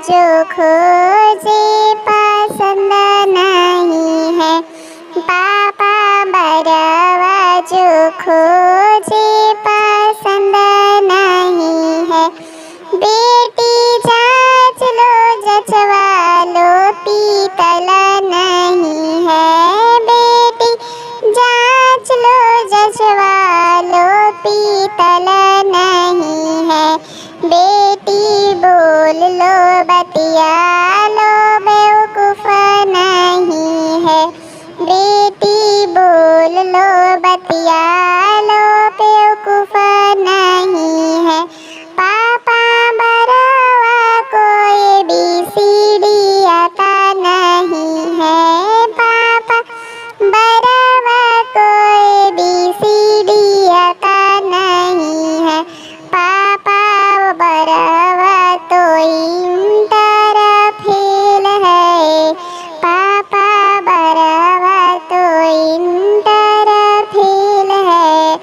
जो खोजे पसंद नहीं है। पापा बरवा जो खोजे पसंद नहीं है। बेटी जांच लो जचवा लो पीतल नहीं है। बेटी जांच लो जचवा लो पीतल नहीं है। बेटी बोल लो बतिया लो बेवकूफ नहीं है। बेटी बोल लो बतिया लो बेवकूफ नहीं है। पापा बरवा को ABCD आता नहीं है। पापा बरवा को ABCD आता नहीं है। पापा बरवा तो इंटर फेल है। पापा बरवा तो इंटर फेल है।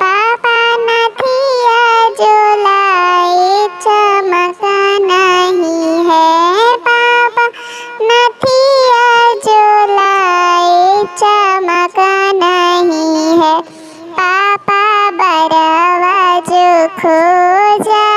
पापा नथिया जो लाए चमक नहीं है। पापा नथिया जो लाए चमक नहीं है। पापा बरवा जो खोजा